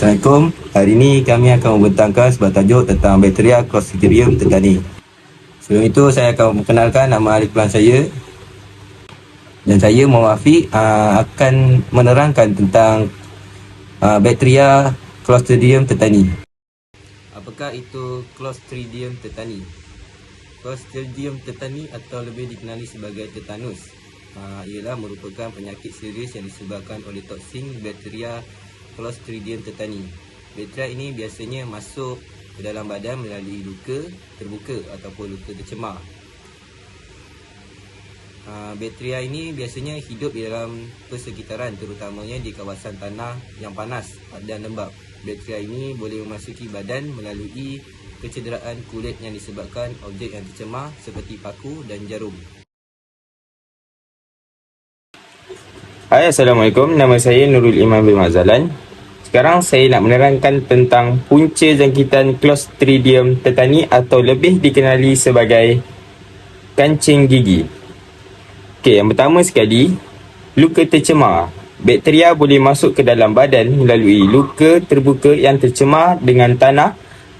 Assalamualaikum. Hari ini kami akan membentangkan sebuah tajuk tentang bakteria Clostridium tetani. Sebelum itu saya akan memperkenalkan nama ahli kelas saya. Dan saya Muhammad Afiq akan menerangkan tentang bakteria Clostridium tetani. Apakah itu Clostridium tetani? Clostridium tetani atau lebih dikenali sebagai tetanus ialah merupakan penyakit serius yang disebabkan oleh toksin bakteria Clostridium tetani. Bakteria ini biasanya masuk ke dalam badan melalui luka terbuka ataupun luka tercemar. Bakteria ini biasanya hidup di dalam persekitaran, terutamanya di kawasan tanah yang panas dan lembap. Bakteria ini boleh memasuki badan melalui kecederaan kulit yang disebabkan objek yang tercemar seperti paku dan jarum. Hai, Assalamualaikum. Nama saya Nurul Iman bin Mazalan. Sekarang saya nak menerangkan tentang punca jangkitan Clostridium tetani atau lebih dikenali sebagai kancing gigi. Okey, yang pertama sekali, luka tercemar. Bakteria boleh masuk ke dalam badan melalui luka terbuka yang tercemar dengan tanah,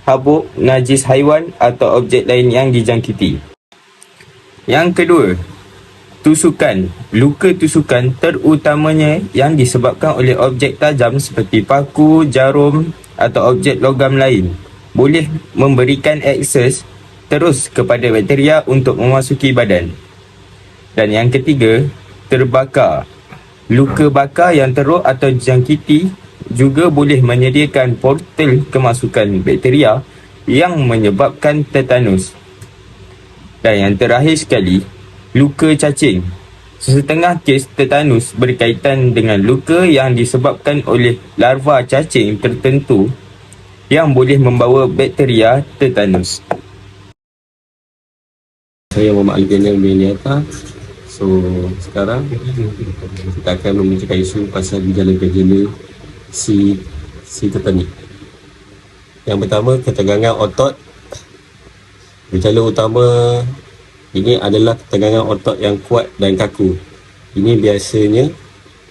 habuk, najis haiwan atau objek lain yang dijangkiti. Yang kedua, tusukan. Luka tusukan terutamanya yang disebabkan oleh objek tajam seperti paku, jarum atau objek logam lain boleh memberikan akses terus kepada bakteria untuk memasuki badan. Dan yang ketiga, terbakar. Luka bakar yang teruk atau dijangkiti juga boleh menyediakan portal kemasukan bakteria yang menyebabkan tetanus. Dan yang terakhir sekali, luka cacing. Sesetengah kes tetanus berkaitan dengan luka yang disebabkan oleh larva cacing tertentu yang boleh membawa bakteria tetanus. Saya Muhammad Al-Ghaniyam bin Niata. So, sekarang kita akan membicarakan isu pasal gejala-gejala si tetani. Yang pertama, ketegangan otot. Gejala utama ini adalah ketegangan otot yang kuat dan kaku. Ini biasanya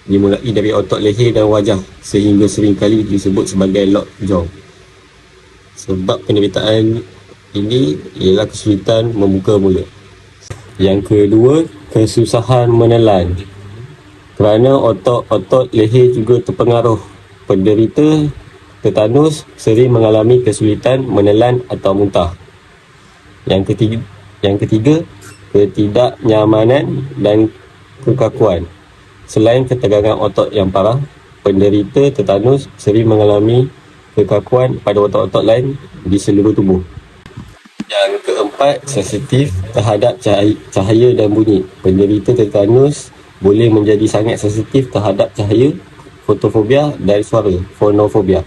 dimulai dari otot leher dan wajah sehingga seringkali disebut sebagai lockjaw. Sebab penderitaan ini ialah kesulitan membuka mulut. Yang kedua, kesusahan menelan. Kerana otot-otot leher juga terpengaruh, penderita tetanus sering mengalami kesulitan menelan atau muntah. Yang ketiga, ketidaknyamanan dan kekakuan. Selain ketegangan otot yang parah, penderita tetanus sering mengalami kekakuan pada otot-otot lain di seluruh tubuh. Yang keempat, sensitif terhadap cahaya dan bunyi. Penderita tetanus boleh menjadi sangat sensitif terhadap cahaya, fotofobia dan suara, fonofobia.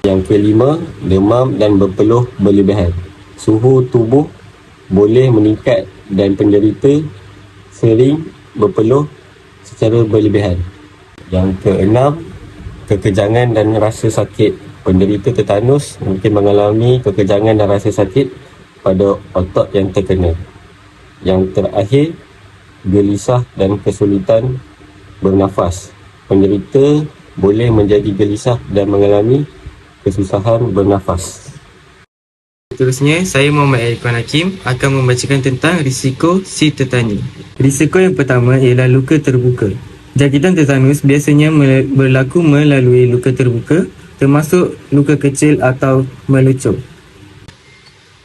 Yang kelima, demam dan berpeluh berlebihan. Suhu tubuh boleh meningkat dan penderita sering berpeluh secara berlebihan. Yang keenam, kekejangan dan rasa sakit. Penderita tetanus mungkin mengalami kekejangan dan rasa sakit pada otot yang terkena. Yang terakhir, gelisah dan kesulitan bernafas. Penderita boleh menjadi gelisah dan mengalami kesusahan bernafas. Seterusnya, saya Muhammad Irfan Hakim akan membacakan tentang risiko si tetani. Risiko yang pertama ialah luka terbuka. Jangkitan tetanus biasanya berlaku melalui luka terbuka, termasuk luka kecil atau melucup.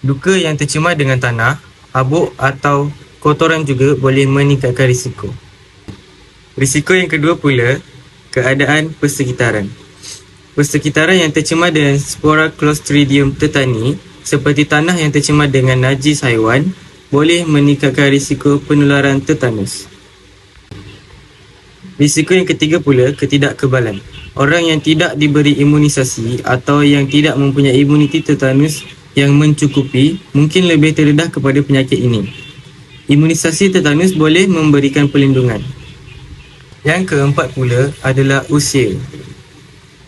Luka yang tercemar dengan tanah, habuk atau kotoran juga boleh meningkatkan risiko. Risiko yang kedua pula, keadaan persekitaran. Persekitaran yang tercemar dengan spora Clostridium tetani seperti tanah yang tercemar dengan najis haiwan boleh meningkatkan risiko penularan tetanus. Risiko yang ketiga pula, ketidakkebalan. Orang yang tidak diberi imunisasi atau yang tidak mempunyai imuniti tetanus yang mencukupi mungkin lebih terdedah kepada penyakit ini. Imunisasi tetanus boleh memberikan perlindungan. Yang keempat pula adalah usia.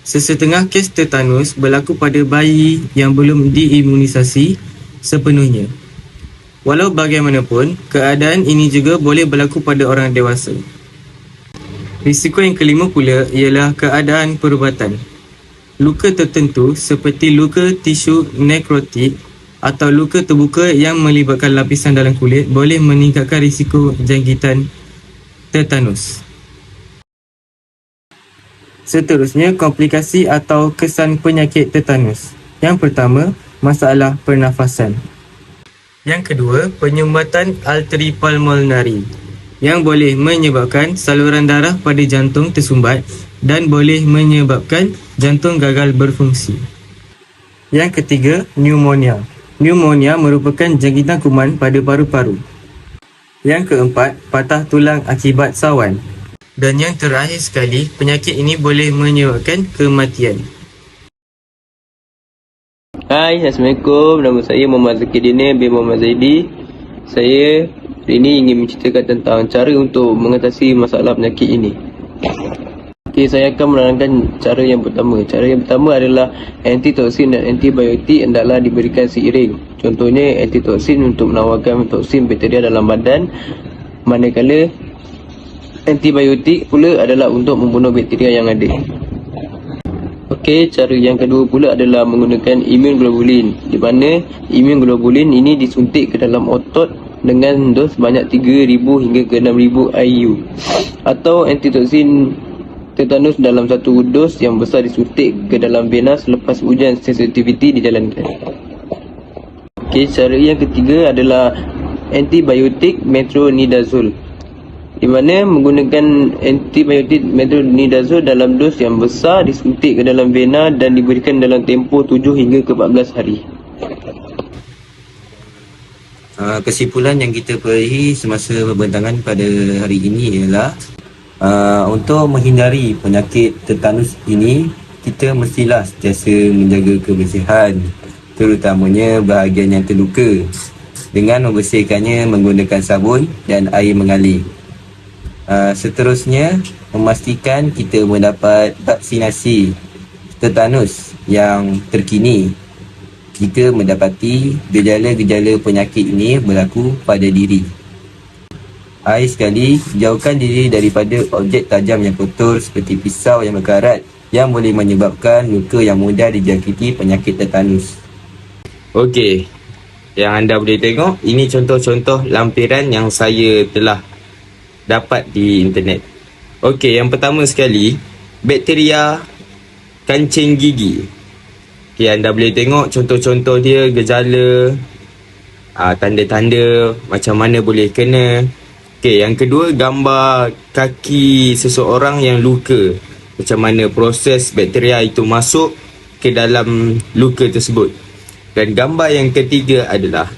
Sesetengah kes tetanus berlaku pada bayi yang belum diimunisasi sepenuhnya. Walau bagaimanapun, keadaan ini juga boleh berlaku pada orang dewasa. Risiko yang kelima pula ialah keadaan perubatan. luka tertentu seperti luka tisu nekrotik atau luka terbuka yang melibatkan lapisan dalam kulit boleh meningkatkan risiko jangkitan tetanus. Seterusnya, komplikasi atau kesan penyakit tetanus. Yang pertama, masalah pernafasan. Yang kedua, penyumbatan arteri pulmonari yang boleh menyebabkan saluran darah pada jantung tersumbat dan boleh menyebabkan jantung gagal berfungsi. Yang ketiga, pneumonia. Pneumonia merupakan jangkitan kuman pada paru-paru. Yang keempat, patah tulang akibat sawan. Dan yang terakhir sekali, penyakit ini boleh menyebabkan kematian. Hai, Assalamualaikum. Nama saya Muhammad Zakidina bin Muhammad Zaidi. Saya hari ini ingin menceritakan tentang cara untuk mengatasi masalah penyakit ini. Okey, saya akan menerangkan cara yang pertama. Cara yang pertama adalah antitoksin dan antibiotik hendaklah diberikan seiring. Contohnya, antitoksin untuk menawarkan toksin bakteria dalam badan, manakala antibiotik pula adalah untuk membunuh bakteria yang ada. Okey, cara yang kedua pula adalah menggunakan immunoglobulin, di mana immunoglobulin ini disuntik ke dalam otot dengan dos sebanyak 3,000 hingga ke 6,000 IU, atau antitoksin tetanus dalam satu dos yang besar disuntik ke dalam vena selepas ujian sensitiviti dijalankan. Okey, cara yang ketiga adalah antibiotik metronidazole, di mana menggunakan antibiotik metronidazole dalam dos yang besar disuntik ke dalam vena dan diberikan dalam tempoh 7 hingga ke 14 hari. Kesimpulan yang kita perolehi semasa pembentangan pada hari ini ialah untuk menghindari penyakit tetanus ini, kita mestilah sentiasa menjaga kebersihan, terutamanya bahagian yang terluka, dengan membersihkannya menggunakan sabun dan air mengalir. Seterusnya, memastikan kita mendapat vaksinasi tetanus yang terkini jika mendapati gejala-gejala penyakit ini berlaku pada diri. Akhir sekali, jauhkan diri daripada objek tajam yang kotor seperti pisau yang berkarat yang boleh menyebabkan luka yang mudah dijangkiti penyakit tetanus. Okey, yang anda boleh tengok, ini contoh-contoh lampiran yang saya telah dapat di internet. Okey, yang pertama sekali, bakteria kancing gigi. Okey, anda boleh tengok contoh-contoh dia, gejala, tanda-tanda macam mana boleh kena. Okey, yang kedua, gambar kaki seseorang yang luka. Macam mana proses bakteria itu masuk ke dalam luka tersebut. Dan gambar yang ketiga adalah,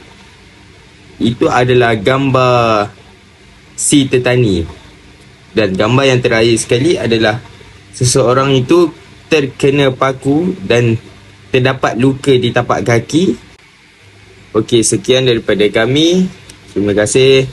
itu adalah gambar si tetani. Dan gambar yang terakhir sekali adalah seseorang itu terkena paku dan terdapat luka di tapak kaki. Okey, sekian daripada kami. Terima kasih.